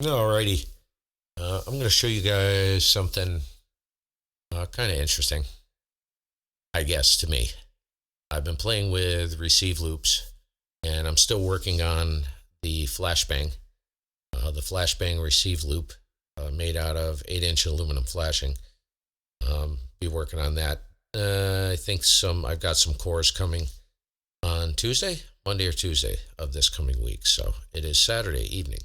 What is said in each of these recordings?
Alrighty. I'm going to show you guys something kind of interesting, I guess, to me. I've been playing with receive loops, and I'm still working on the flashbang. The flashbang receive loop made out of 8-inch aluminum flashing. Be working on that. I think I've got some cores coming on Monday or Tuesday of this coming week. So it is Saturday evening,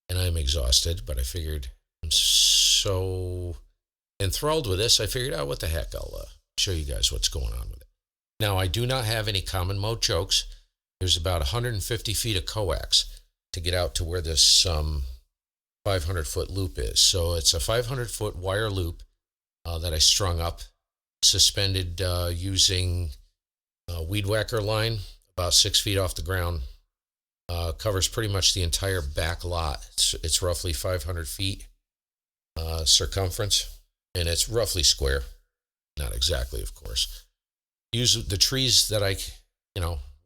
and I'm exhausted, but I figured I'm so enthralled with this, I figured out what the heck, I'll show you guys what's going on with it. Now, I do not have any common mode chokes. There's about 150 feet of coax to get out to where this 500-foot loop is. So it's a 500-foot wire loop that I strung up, suspended using a weed whacker line, about 6 feet off the ground. Covers pretty much the entire back lot. It's roughly 500 feet circumference, and it's roughly square. Not exactly, of course. Use the trees that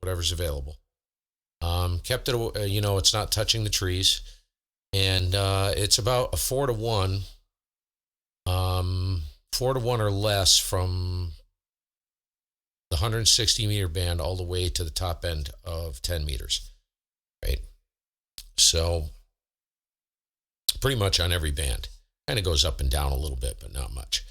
whatever's available. Kept it, it's not touching the trees, and it's about a 4-to-1, 4-to-1 or less from the 160 meter band all the way to the top end of 10 meters. Right. So pretty much on every band. Kind of goes up and down a little bit, but not much.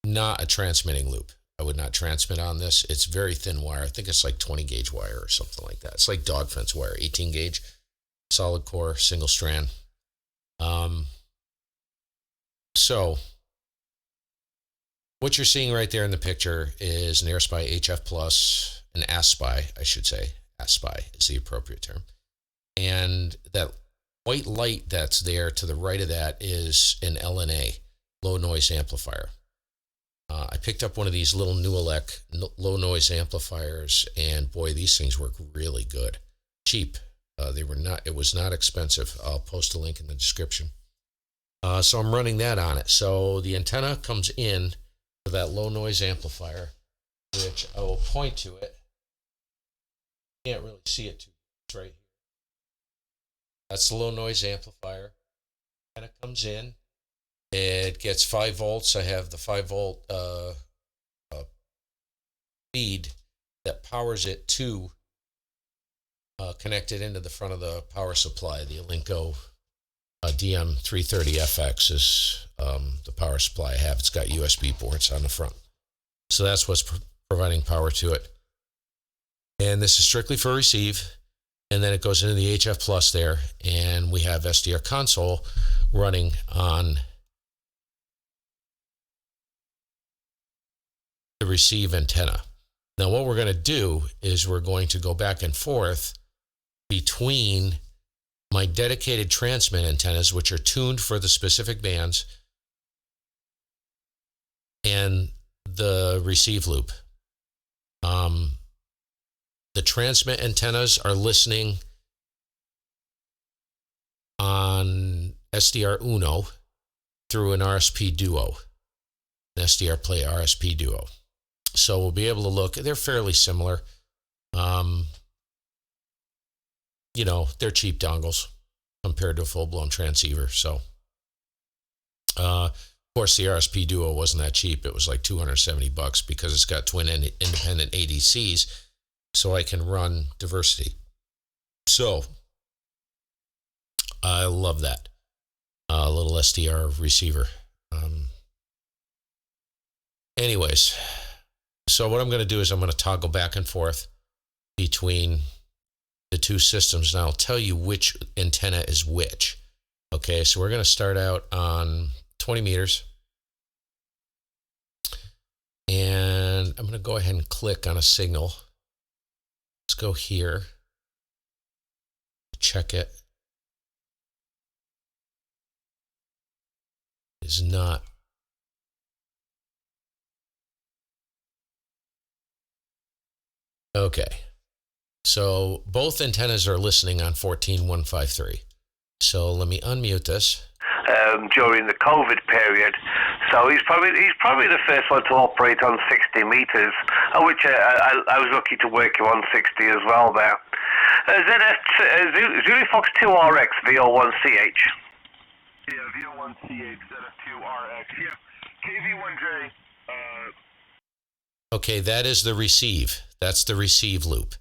Not a transmitting loop. I would not transmit on this. It's very thin wire. I think it's like 20 gauge wire or something like that. It's like dog fence wire, 18 gauge, solid core, single strand. So what you're seeing right there in the picture is an AirSpy HF Plus, an ASPy, I should say. ASPy is the appropriate term. And that white light that's there to the right of that is an LNA, low noise amplifier. I picked up one of these little Nooelec low noise amplifiers, and boy, these things work really good. Cheap. It was not expensive. I'll post a link in the description. So I'm running that on it. So the antenna comes in to that low noise amplifier, which I will point to it. Can't really see it too much. It's right here. That's the low noise amplifier. And it comes in. It gets 5 volts. I have the 5-volt feed that powers it to connected into the front of the power supply. The Alinco DM330FX is the power supply I have. It's got USB ports on the front. So that's what's providing power to it. And this is strictly for receive. And then it goes into the HF Plus there. And we have SDR console running on the receive antenna. Now what we're going to do is we're going to go back and forth between my dedicated transmit antennas, which are tuned for the specific bands, and the receive loop. The transmit antennas are listening on SDR Uno through an RSP Duo, an SDR Play RSP Duo. So we'll be able to look. They're fairly similar. They're cheap dongles compared to a full-blown transceiver. So, of course, the RSP Duo wasn't that cheap. It was like $270 because it's got twin independent ADCs, so I can run diversity. So, I love that little SDR receiver. Anyways, so what I'm going to do is I'm going to toggle back and forth between the two systems, and I'll tell you which antenna is which. Okay, so we're going to start out on 20 meters. And I'm going to go ahead and click on a signal. Let's go here. Check it. It's not. Okay. So both antennas are listening on 14153. So let me unmute this. During the COVID period, so he's probably the first one to operate on 60 meters, which I was lucky to work him on 60 as well there. Zulu Fox 2RX VO1CH. Yeah, VO1CH, ZF2RX. Yeah, KV1J. Okay, that is the receive. That's the receive loop.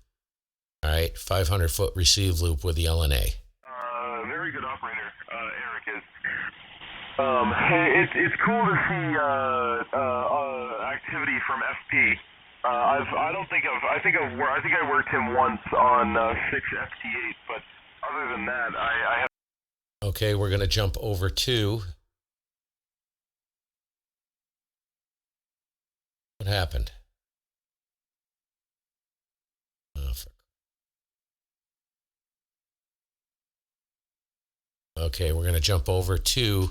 All right, 500-foot receive loop with the LNA. Very good operator, Eric is. It's cool to see activity from FP. I think I worked him once on 6 FT8, but other than that, I have. Okay, we're going to jump over to. What happened? Oh, okay, we're going to jump over to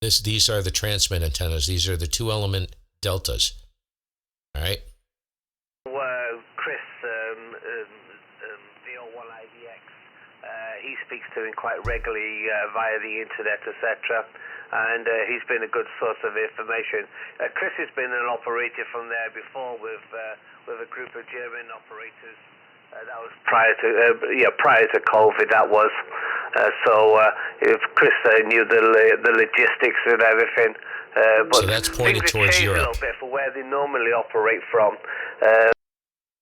this. These are the transmit antennas. These are the 2-element deltas. All right. Chris, VO1IDX, he speaks to him quite regularly via the internet, etc. And he's been a good source of information. Chris has been an operator from there before with a group of German operators. That was prior to COVID. That was if Chris knew the logistics and everything. But so that's pointed things have towards changed Europe. a little bit for where they normally operate from.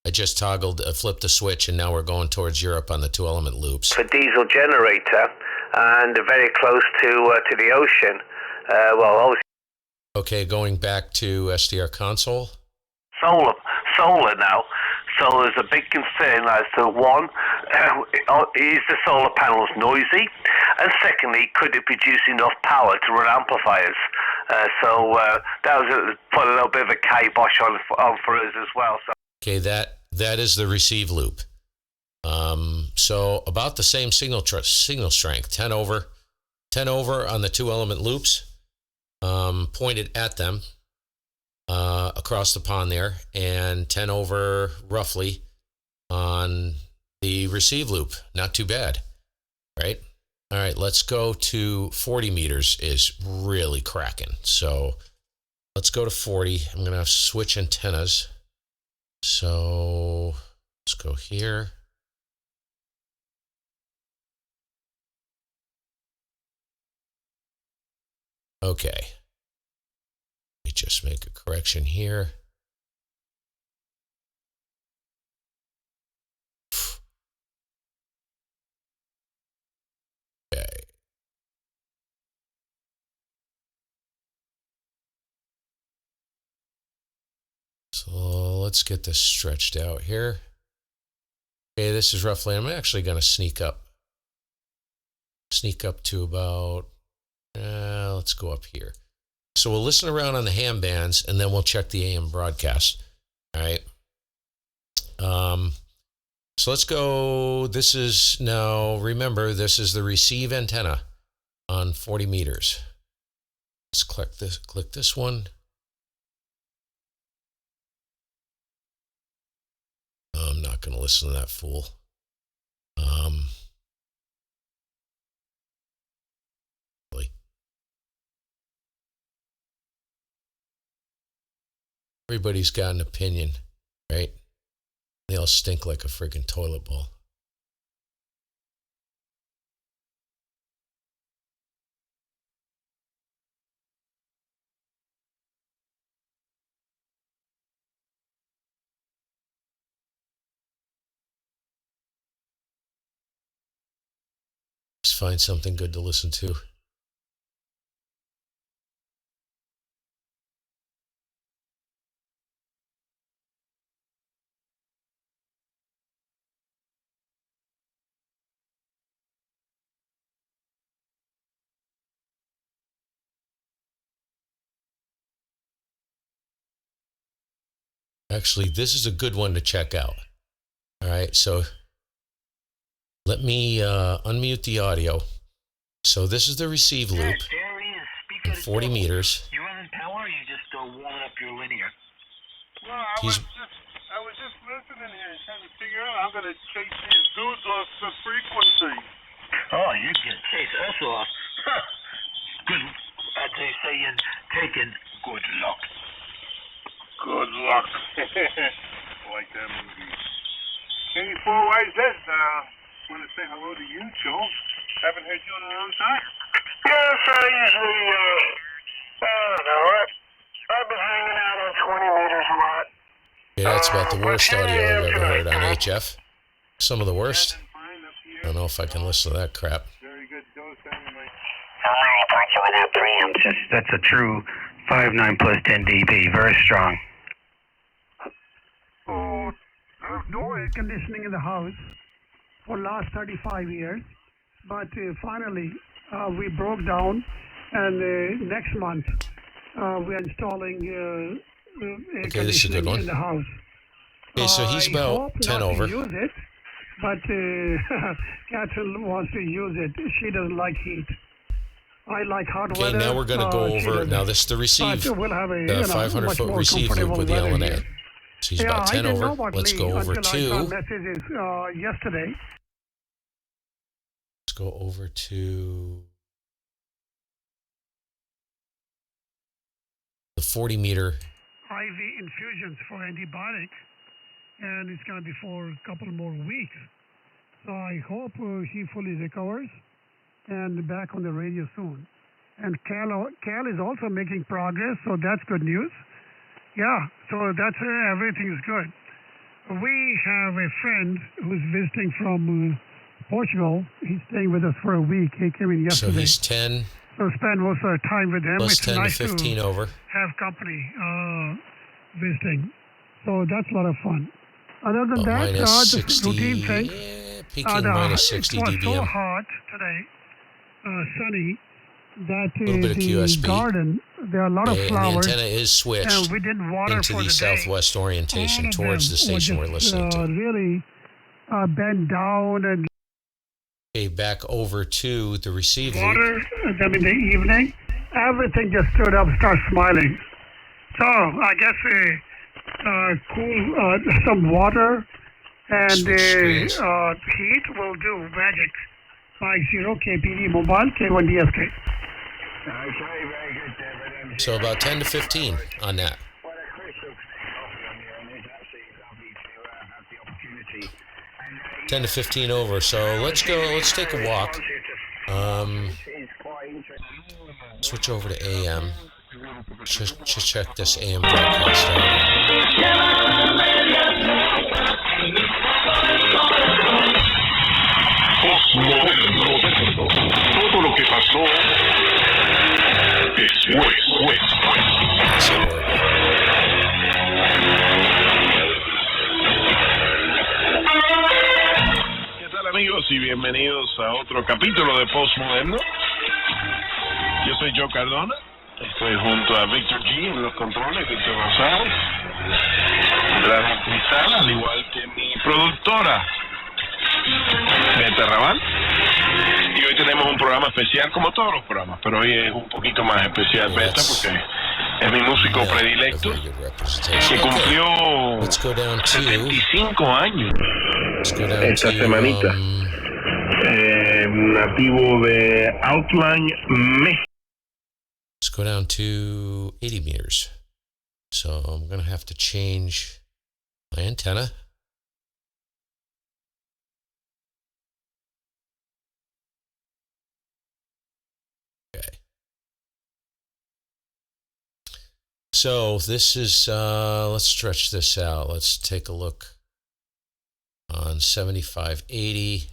I just flipped the switch, and now we're going towards Europe on the 2-element loops. For diesel generator, and very close to the ocean. Obviously. Okay, going back to SDR console. Solar now. So there's a big concern as to one, is the solar panels noisy? And secondly, could it produce enough power to run amplifiers? That was put a little bit of a kibosh on for us as well. So. Okay, that is the receive loop. So about the same signal strength, 10 over on the 2-element loops, pointed at them. Across the pond there, and 10 over roughly on the receive loop. Not too bad, right? All right, let's go to 40 meters is really cracking. So let's go to 40. I'm going to switch antennas. So let's go here. Okay. Just make a correction here. Okay. So let's get this stretched out here. Okay, this is roughly, I'm actually going to sneak up to about, let's go up here. So we'll listen around on the ham bands, and then we'll check the AM broadcast. All right. So let's go. This is now, remember, this is the receive antenna on 40 meters. Let's click this one. I'm not going to listen to that fool. Everybody's got an opinion, right? They all stink like a freaking toilet bowl. Just find something good to listen to. Actually, this is a good one to check out. All right, so let me unmute the audio. So this is the receive loop at 40 meters. You running power, or you just warming up your linear? Well, I was just listening here and trying to figure out how I'm going to chase these dudes off the frequency. Oh, you're going to chase us off. Good, as they say in Taken, good luck. Good luck. Like that movie. Kenny Four Wise says, hello to you, Joe. Haven't heard you in a long time. Yes, I usually, I don't know. I've been hanging out on 20 meters a lot. Yeah, that's about the worst audio I've ever heard on HF. Some of the worst. I don't know if I can listen to that crap. Very good, Joe. Send me my... That's a true 5.9 plus 10 dB, very strong. Oh, there's no air conditioning in the house for last 35 years, but finally we broke down, and next month we're installing air Okay, this is a good conditioning one. in the house. Okay, so he's I about hope 10 not over. to use it, but Catherine wants to use it. She doesn't like heat. I like hot Okay, weather. now we're going to go she over. doesn't. Now this is the receive, But we'll have a the much 500-foot more receive loop comfortable with the weather LNA. here. So he's Yeah, about I 10 didn't know over. about Let's Lee go over until I saw to. messages yesterday. Let's go over to the 40-meter. IV infusions for antibiotic, and it's going to be for a couple more weeks. So I hope he fully recovers and back on the radio soon. And Cal is also making progress, so that's good news. Yeah, so that's everything's good. We have a friend who's visiting from Portugal. He's staying with us for a week. He came in So yesterday. he's 10 So spend most of our time with them. plus It's 10 to nice 15 over. have company visiting. So that's a lot of fun. Other than Oh, that, minus just 60. routine things. Yeah, peaking minus 60 It was so dBm. hot today, sunny, that Little bit of the QSB. garden, there are a lot of Okay, and the flowers, antenna is switched and we didn't water into for the the day. southwest orientation All of towards them the station were we're just, listening to. really bent down and Okay, back over to the receive loop. water them in the evening. Everything just stood up, started smiling. So I guess cool some water and Switch screens. heat will do magic. 50 KPD mobile K1DSK. Okay, very good, David. So about 10 to 15 on that. What a crucial and it's absolutely lovely to have the opportunity. 10 to 15 over. So let's go. Let's take a walk. It's quite interesting. Switch over to AM. Just check this AM broadcast out. Todo lo que pasó después. That's horrible. ¿Qué tal, amigos? Y bienvenidos a otro capítulo de Postmoderno. Yo soy Joe Cardona. Estoy junto a Víctor G en los controles, Víctor González. Gracias, Cristal, al igual que mi productora, Beta Raval. Y hoy tenemos un programa especial, como todos los programas, pero hoy es un poquito más especial, Beta, porque es mi músico Yeah, a predilecto, very good representation. que Okay, cumplió let's go down to. 75 años Let's go down esta to. semanita. Nativo de Outline, México. Let's go down to 80 meters. So I'm gonna have to change my antenna. Okay. So this is, let's stretch this out. Let's take a look on 7580.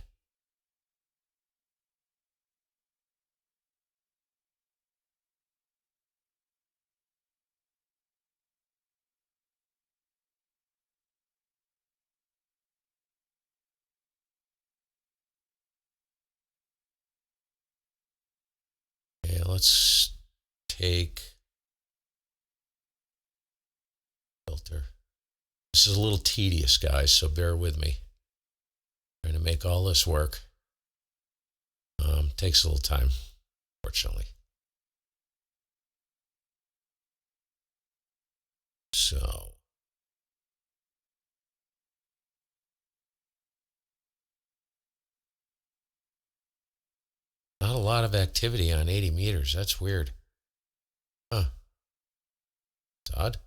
Okay, let's take filter. This is a little tedious, guys, so bear with me. Trying to make all this work. Takes a little time, fortunately. So. Not a lot of activity on 80 meters. That's weird. Huh. It's odd.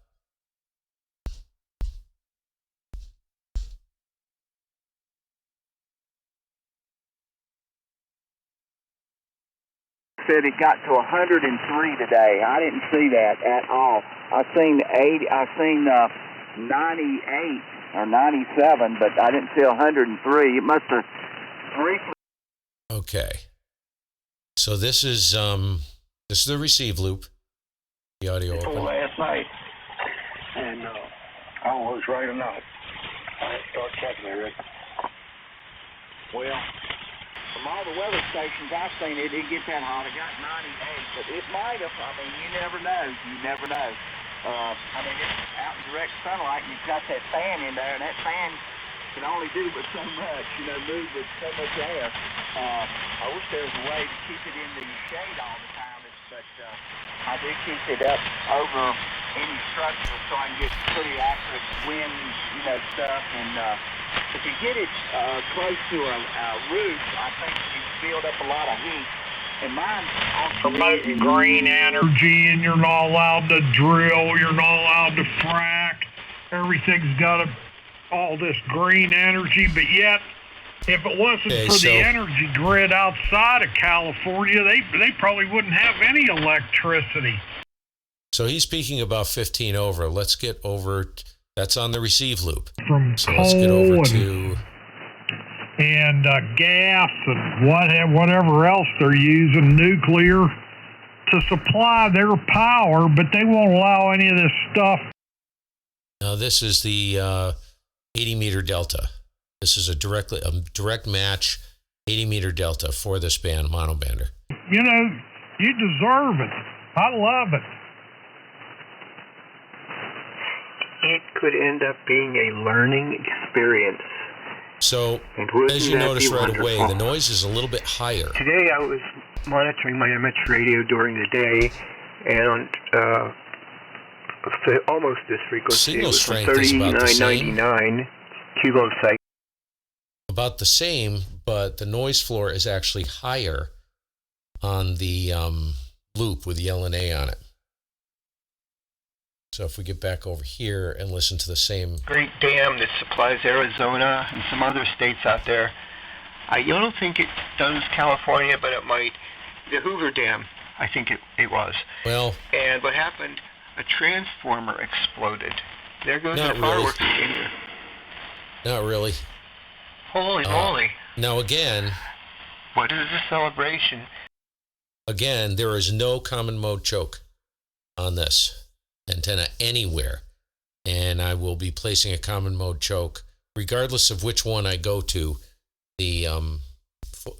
said it got to 103 today. I didn't see that at all. I seen 98 or 97, but I didn't see 103. It must have briefly. Okay. So this is the receive loop. The audio open. Last night, and I was right or not. I start checking it, Rick. Well, from all the weather stations I've seen, it didn't get that hot. It got 98, but it might have. I mean, you never know. You never know. I mean, it's out in direct sunlight, and you've got that fan in there, and that fan can only do but so much, move with so much air. I wish there was a way to keep it in the shade all the time, but I do keep it up over any structure so I can get pretty accurate wind, stuff. And if you get it close to a roof, I think you build up a lot of heat. And mine promoting green energy, and you're not allowed to drill, you're not allowed to frack. Everything's got all this green energy, but yet, if it wasn't for the energy grid outside of California, they probably wouldn't have any electricity. So he's speaking about 15 over. Let's get over. That's on the receive loop. From so let's get over to. And gas and whatever else they're using, nuclear, to supply their power, but they won't allow any of this stuff. Now this is the 80-meter delta. This is a direct match 80-meter delta for this band, monobander. You deserve it. I love it. It could end up being a learning experience. So, as you notice right away, the noise is a little bit higher. Today I was monitoring my MH radio during the day, and on almost this frequency, signal it was strength is about the same. 3999 kilosecond. About the same, but the noise floor is actually higher on the loop with the LNA on it. So if we get back over here and listen to the same... Great dam that supplies Arizona and some other states out there. I don't think it does California, but it might. The Hoover Dam, I think it was. Well... And what happened? A transformer exploded. There goes the fireworks again. Not really. Holy moly. Now again... What is a celebration? Again, there is no common mode choke on this antenna anywhere, and I will be placing a common mode choke regardless of which one I go to. The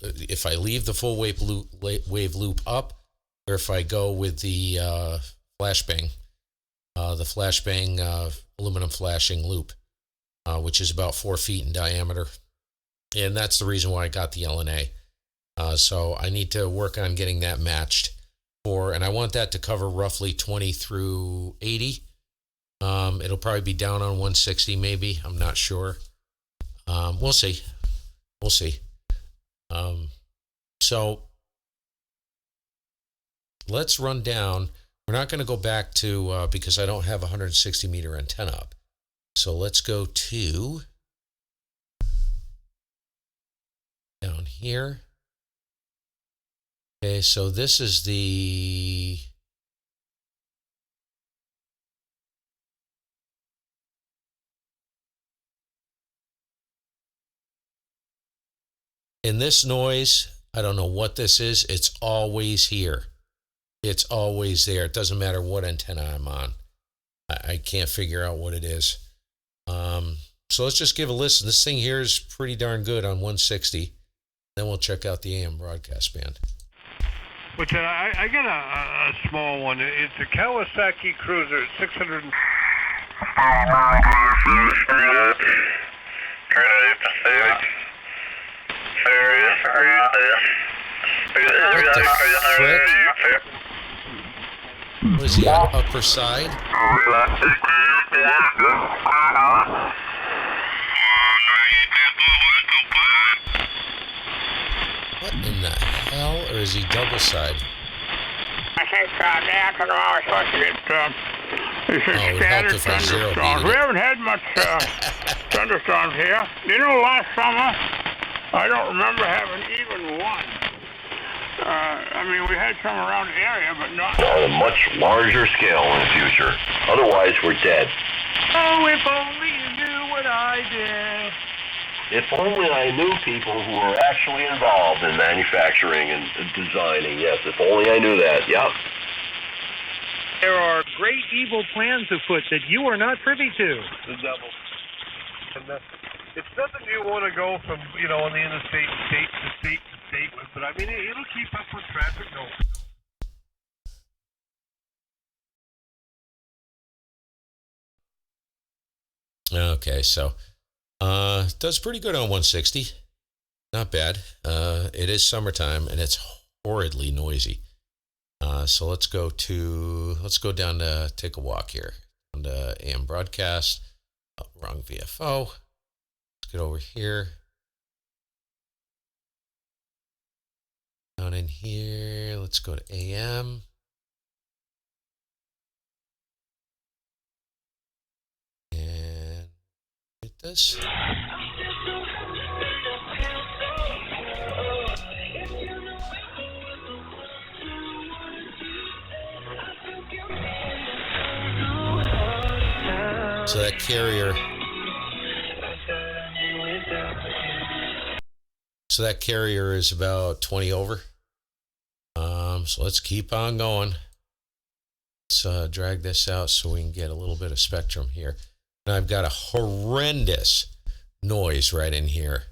if I leave the full wave loop up, or if I go with the flashbang, aluminum flashing loop, which is about 4 feet in diameter, and that's the reason why I got the LNA. So I need to work on getting that matched. And I want that to cover roughly 20 through 80. It'll probably be down on 160 maybe. I'm not sure. We'll see. So let's run down. We're not going to go back to, because I don't have a 160 meter antenna up. So let's go to down here. Okay, so this is the in this noise, I don't know what this is. It's always here. It's always there. It doesn't matter what antenna I'm on. I can't figure out what it is. So let's just give a listen. This thing here is pretty darn good on 160. Then we'll check out the AM broadcast band. Which I got a small one. It's a Kawasaki Cruiser, 600. What is he on upper side? What in the hell? Or is he double side? I think now we're supposed to get scattered thunderstorms. We haven't had much thunderstorms here. Last summer, I don't remember having even one. I mean, we had some around the area, but not on a much larger scale in the future. Otherwise, we're dead. Oh, if only you knew what I did. If only I knew people who were actually involved in manufacturing and designing. Yes, if only I knew that. Yep. There are great evil plans afoot that you are not privy to. The devil. And it's nothing you want to go from, on the interstate, state to state to state with, but I mean, it'll keep us with traffic going. Okay, so does pretty good on 160. Not bad. It is summertime and it's horridly noisy. So let's go down to take a walk here. On the AM broadcast. Oh, wrong VFO. Let's get over here. Down in here, let's go to AM. And hit this. So that carrier is about 20 over. So let's keep on going. Let's drag this out so we can get a little bit of spectrum here. And I've got a horrendous noise right in here.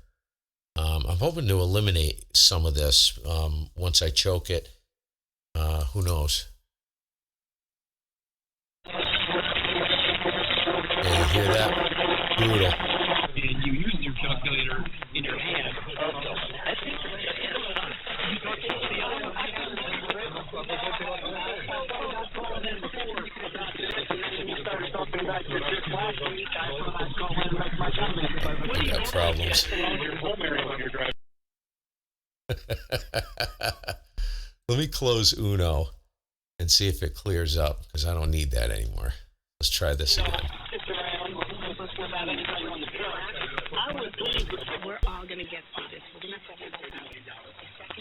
I'm hoping to eliminate some of this once I choke it. Who knows? Yeah, you hear that? Brutal. And you use your calculator in your hand. I got problems. Let me close Uno and see if it clears up, because I don't need that anymore. Let's try this again. We're all going to get through this. We're going to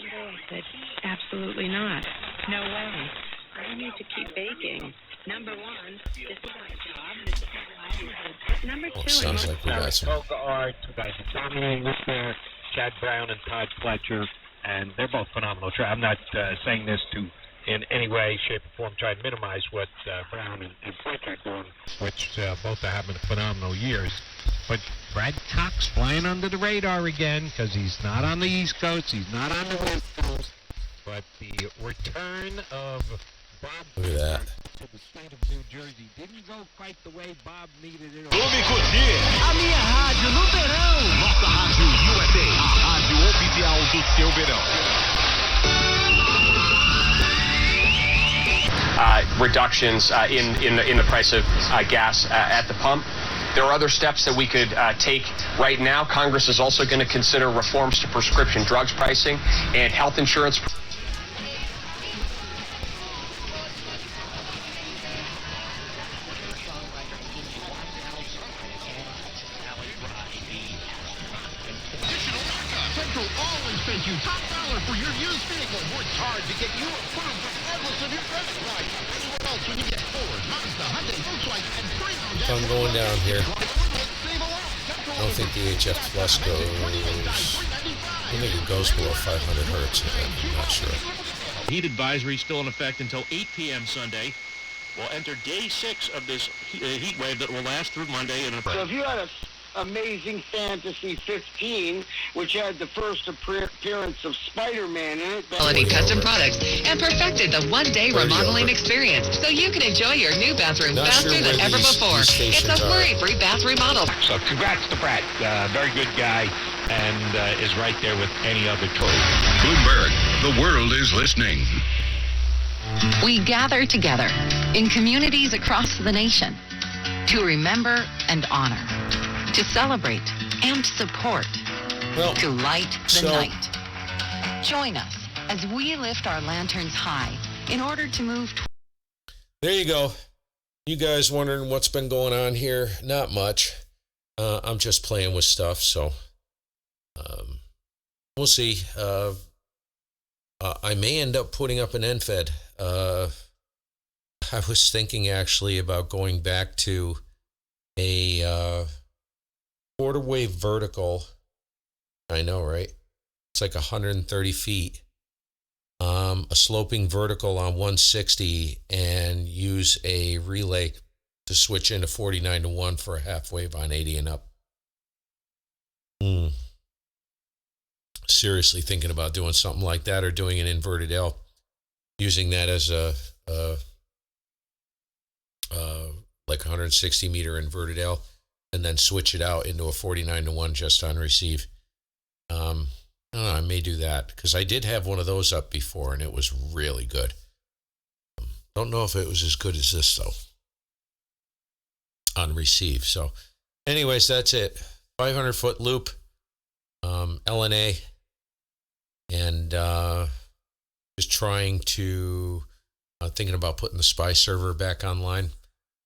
I said, absolutely not. No way. I need to keep baking. Number one, this is my job. This is my livelihood. Number two, sounds like we got some. All right, guys. Tommy Lister, Chad Brown, and Todd Fletcher, and they're both phenomenal. I'm not saying this to in any way, shape, or form try to minimize what Brown and Fletcher are doing, which both are having phenomenal years. But Brad Cox flying under the radar again because he's not on the East Coast, he's not on the West Coast. But the return of Bob Look at that. to the state of New Jersey didn't go quite the way Bob needed it. Vamos curtir a minha rádio no verão. Nossa rádio USA, a rádio oficial do seu verão. Reductions in the price of gas at the pump. There are other steps that we could take right now. Congress is also going to consider reforms to prescription drugs pricing and health insurance. Central always pays you top dollar for your used vehicle. Works hard to get you approved regardless of your credit price. Anywhere else when you get Ford, Mazda, Hyundai, Volkswagen, and Freedom. If I'm going down here, I don't think the HF Plus goes. I think it goes below 500 hertz. I'm not sure. Heat advisory still in effect until 8 p.m. Sunday. We'll enter day 6 of this heat wave that will last through Monday. So if you had a Amazing Fantasy 15, which had the first appearance of Spider-Man in it. Quality custom products and perfected the one-day remodeling experience so you can enjoy your new bathroom faster than ever before. It's a worry-free bath remodel. So congrats to Brad. Very good guy and is right there with any other choice. Bloomberg, the world is listening. We gather together in communities across the nation to remember and honor, to celebrate and support, to light the night. Join us as we lift our lanterns high in order to move. There you go. You guys wondering what's been going on here? Not much. I'm just playing with stuff, so we'll see. I may end up putting up an end fed. I was thinking actually about going back to a quarter wave vertical. I know, right? It's like 130 feet. A sloping vertical on 160 and use a relay to switch into 49-1 for a half wave on 80 and up. Seriously thinking about doing something like that, or doing an inverted L, using that as a like 160 meter inverted L, and then switch it out into a 49-1 just on receive. I don't know, I may do that because I did have one of those up before and it was really good. Don't know if it was as good as this though on receive. So anyways, that's it. 500 foot loop, LNA, and just trying to thinking about putting the spy server back online,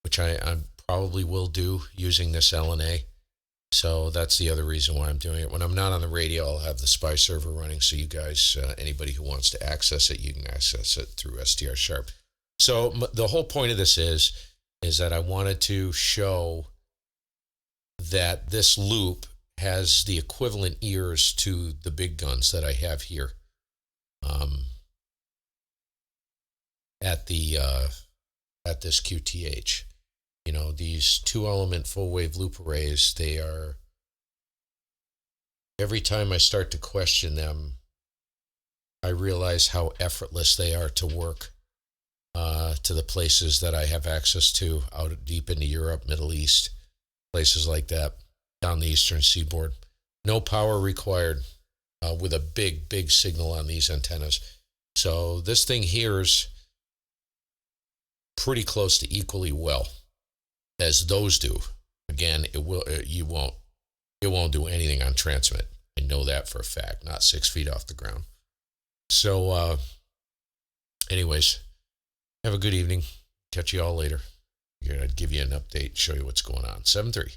which I probably will do using this LNA. So that's the other reason why I'm doing it. When I'm not on the radio, I'll have the spy server running, so you guys, anybody who wants to access it, you can access it through STR Sharp. So the whole point of this is that I wanted to show that this loop has the equivalent ears to the big guns that I have here at this QTH. You know, these 2-element full wave loop arrays, they are, every time I start to question them, I realize how effortless they are to work to the places that I have access to out deep into Europe, Middle East, places like that, down the eastern seaboard. No power required with a big signal on these antennas. So this thing hears pretty close to equally well as those do. Again, it won't do anything on transmit. I know that for a fact, not 6 feet off the ground. So anyways, have a good evening. Catch you all later. I'd give you an update, show you what's going on. 7-3.